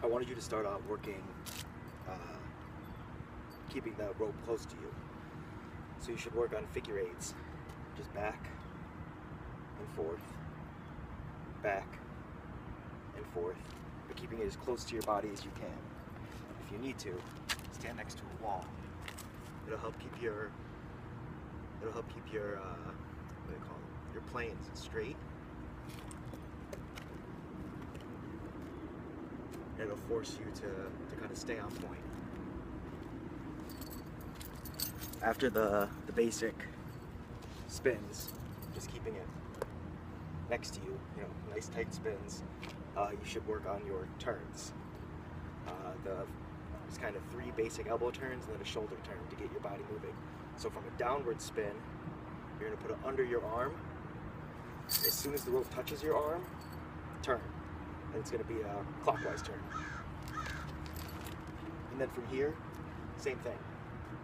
I wanted you to start out working, uh, keeping the rope close to you. So you should work on figure eights, just back and forth, back and forth, but keeping it as close to your body as you can. If you need to, stand next to a wall. It'll help keep your, what do you call it, your planes straight. It'll force you to kind of stay on point. After the basic spins, just keeping it next to you, nice tight spins, you should work on your turns. There's kind of 3 basic elbow turns and then a shoulder turn to get your body moving. So from a downward spin, you're going to put it under your arm. As soon as the rope touches your arm, turn. And it's going to be a clockwise turn. And then from here, same thing.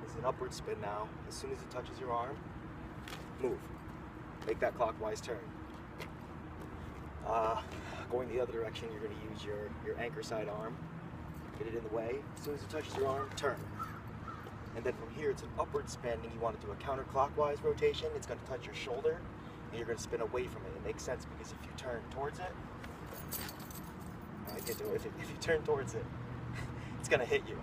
It's an upward spin now. As soon as it touches your arm, move. Make that clockwise turn. Going the other direction, you're going to use your anchor side arm. Get it in the way. As soon as it touches your arm, turn. And then from here, it's an upward spin, and you want to do a counterclockwise rotation. It's going to touch your shoulder, and you're going to spin away from it. It makes sense because if you turn towards it, if you turn towards it, it's going to hit you.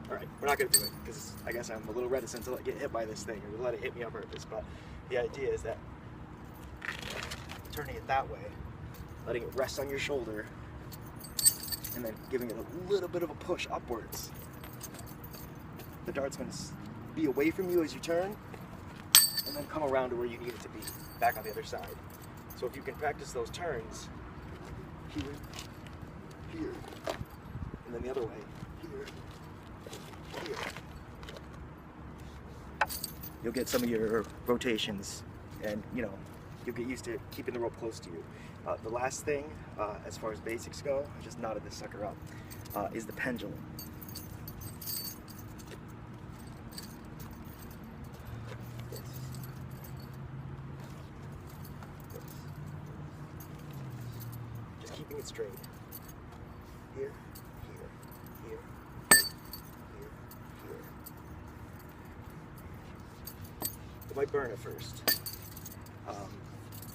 Alright, we're not going to do it because I guess I'm a little reticent to get hit by this thing or to let it hit me on purpose, but the idea is that turning it that way, letting it rest on your shoulder, and then giving it a little bit of a push upwards. The dart's going to be away from you as you turn, and then come around to where you need it to be, back on the other side. So if you can practice those turns, here, here, and then the other way, here, here, you'll get some of your rotations, and you'll get used to keeping the rope close to you. The last thing, as far as basics go, I just knotted this sucker up, is the pendulum. Just keeping it straight. Here, here, here, here, here. It might burn at first.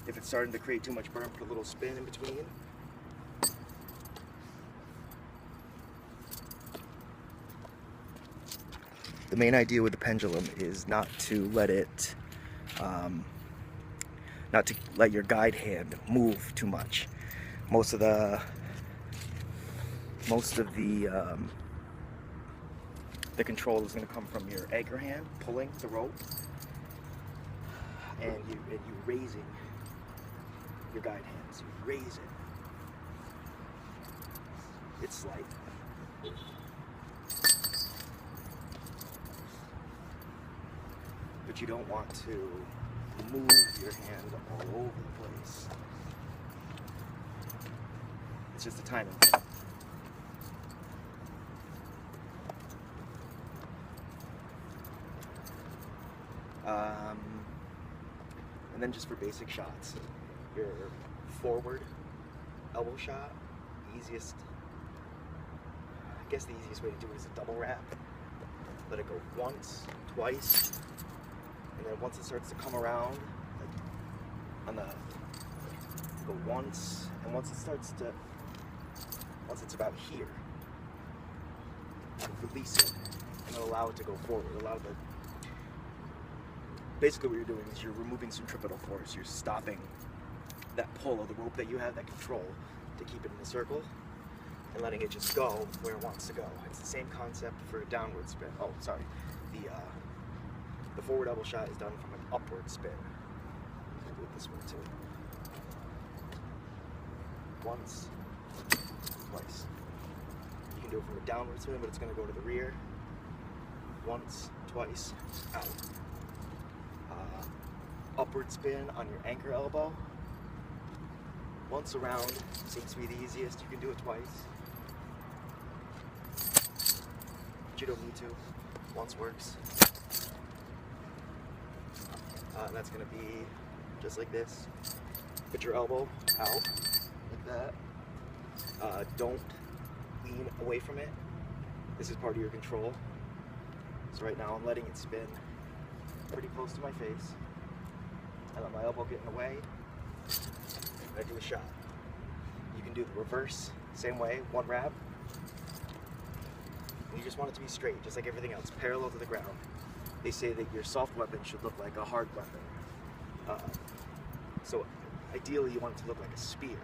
If it's starting to create too much burn, put a little spin in between. The main idea with the pendulum is not to let it, not to let your guide hand move too much. Most of the control is going to come from your anchor hand pulling the rope, and you raising your guide hands. You raise it. It's slight. But you don't want to move your hand all over the place. It's just a timing thing. And then just for basic shots, your forward elbow shot, I guess the easiest way to do it is a double wrap. Let it go once, twice, and then once it starts to come around, go once, and once it's about here, release it, and allow it to go forward. Basically what you're doing is you're removing centripetal force. You're stopping that pull of the rope that you have, that control, to keep it in the circle, and letting it just go where it wants to go. It's the same concept for a downward spin. Oh, sorry. The forward elbow shot is done from an upward spin. I'll do it this way too. Once, twice. You can do it from a downward spin, but it's going to go to the rear. Once, twice, out. Upward spin on your anchor elbow. Once around seems to be the easiest. You can do it twice. But you don't need to. Once works. That's going to be just like this. Put your elbow out, like that. Don't lean away from it. This is part of your control. So right now I'm letting it spin pretty close to my face. I let my elbow get in the way, and I do a shot. You can do the reverse, same way, one wrap. And you just want it to be straight, just like everything else, parallel to the ground. They say that your soft weapon should look like a hard weapon. So ideally you want it to look like a spear.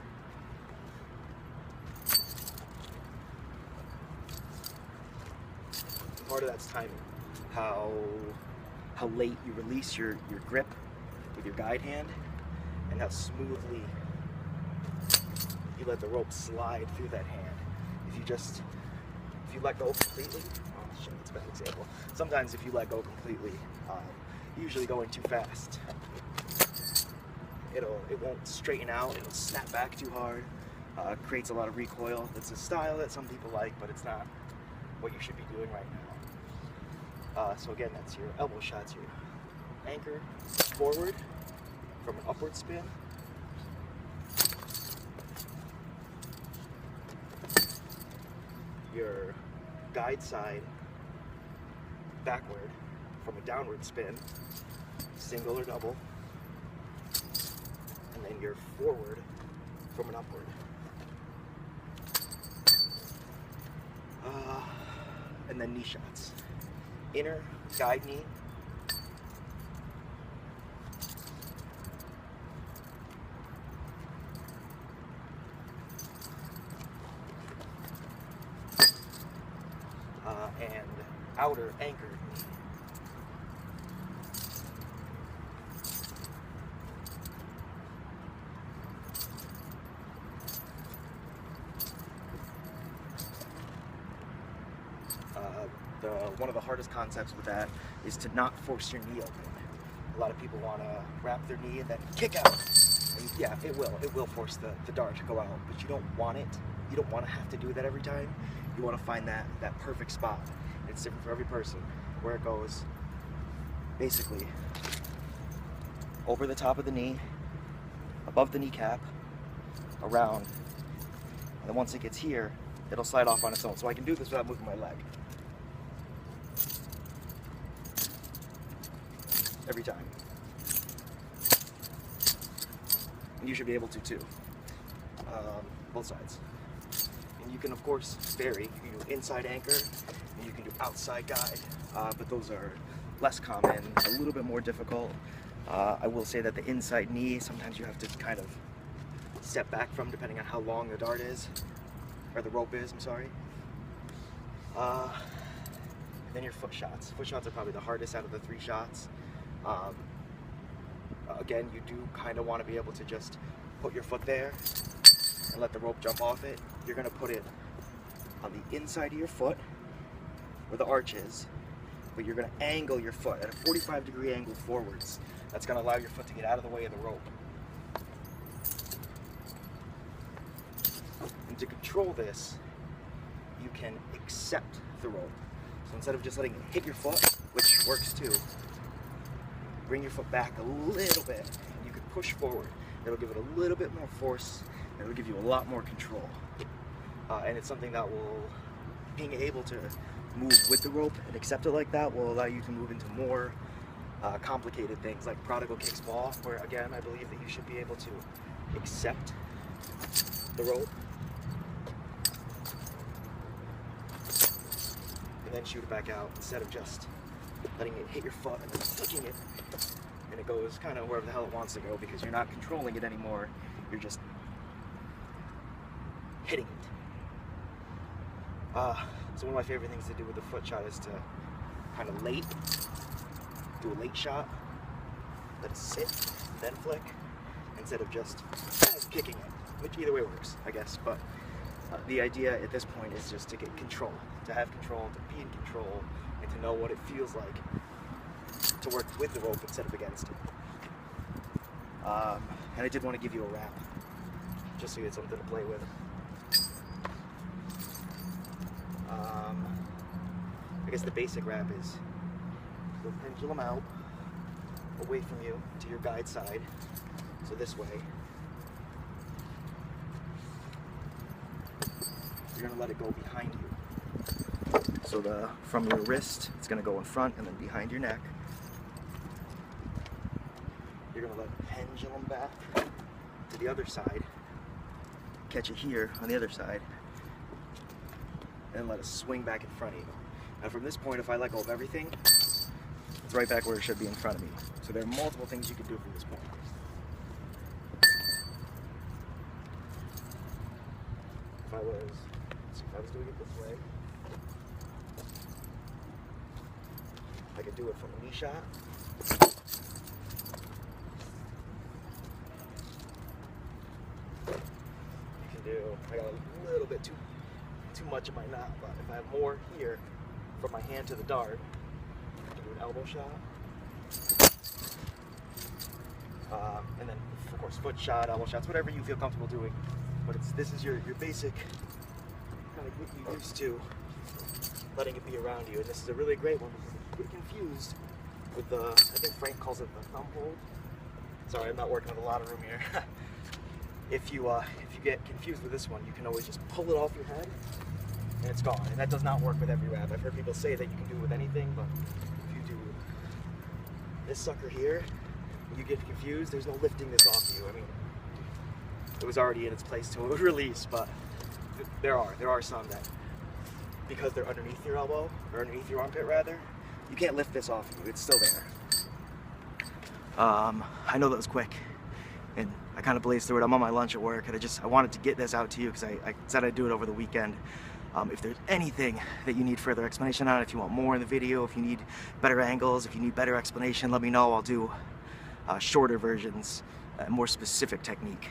Part of that's timing. How late you release your grip with your guide hand, and how smoothly you let the rope slide through that hand. If you let go completely, oh shit, that's a bad example. Sometimes if you let go completely, usually going too fast, it won't straighten out, it'll snap back too hard, creates a lot of recoil. It's a style that some people like, but it's not what you should be doing right now. So again, that's your elbow shots, your anchor forward from an upward spin. Your guide side backward from a downward spin, single or double. And then your forward from an upward. And then knee shots. Inner guide knee. And outer anchor knee. One of the hardest concepts with that is to not force your knee open. A lot of people want to wrap their knee and then kick out. And yeah, it will force the dart to go out, but you don't want it. You don't want to have to do that every time. You want to find that perfect spot. It's different for every person, where it goes basically over the top of the knee, above the kneecap, around, and then once it gets here, it'll slide off on its own. So I can do this without moving my leg. Every time. And you should be able to too. Both sides. And you can of course vary. You can do inside anchor, and you can do outside guide, but those are less common, a little bit more difficult. I will say that the inside knee, sometimes you have to kind of step back from, depending on how long the dart is, or the rope is, I'm sorry. Then your foot shots. Foot shots are probably the hardest out of the 3 shots. Again, you do kind of want to be able to just put your foot there and let the rope jump off it. You're going to put it on the inside of your foot where the arch is, but you're going to angle your foot at a 45-degree angle forwards. That's going to allow your foot to get out of the way of the rope. And to control this, you can accept the rope. So instead of just letting it hit your foot, which works too, bring your foot back a little bit, and you can push forward. It'll give it a little bit more force, and it'll give you a lot more control. And it's something that will, being able to move with the rope and accept it like that, will allow you to move into more complicated things like prodigal kicks ball, where again, I believe that you should be able to accept the rope and then shoot it back out, instead of just letting it hit your foot and then flicking it, and it goes kind of wherever the hell it wants to go, because you're not controlling it anymore, you're just hitting it. So one of my favorite things to do with the foot shot is to kind of do a late shot, let it sit, then flick, instead of just kicking it, which either way works, I guess, but the idea at this point is just to get control, to have control, to be in control, and to know what it feels like to work with the rope instead of against it. And I did want to give you a wrap, just so you had something to play with. I guess the basic wrap is you'll pendulum out, away from you, to your guide side, so this way. you're gonna let it go behind you. So from your wrist, it's gonna go in front and then behind your neck. You're gonna let it pendulum back to the other side, catch it here on the other side, and let it swing back in front of you. Now from this point, if I let go of everything, it's right back where it should be in front of me. So there are multiple things you can do from this point. If I was doing it this way, I could do it from a knee shot. You can do, I got a little bit too much in my knot, but if I have more here from my hand to the dart, I can do an elbow shot. And then, of course, foot shot, elbow shots, whatever you feel comfortable doing. But this is your basic, kind of get you used to letting it be around you. And this is a really great one because if you get confused with the, I think Frank calls it the thumb hold. Sorry, I'm not working with a lot of room here. If you get confused with this one, you can always just pull it off your head and it's gone. And that does not work with every rap. I've heard people say that you can do it with anything, but if you do this sucker here, you get confused, there's no lifting this off you. I mean, it was already in its place to release, but there are some that, because they're underneath your elbow, or underneath your armpit rather, you can't lift this off you, it's still there. I know that was quick, and I kind of blazed through it. I'm on my lunch at work, and I wanted to get this out to you because I said I'd do it over the weekend. If there's anything that you need further explanation on, if you want more in the video, if you need better angles, if you need better explanation, let me know. I'll do shorter versions, more specific technique.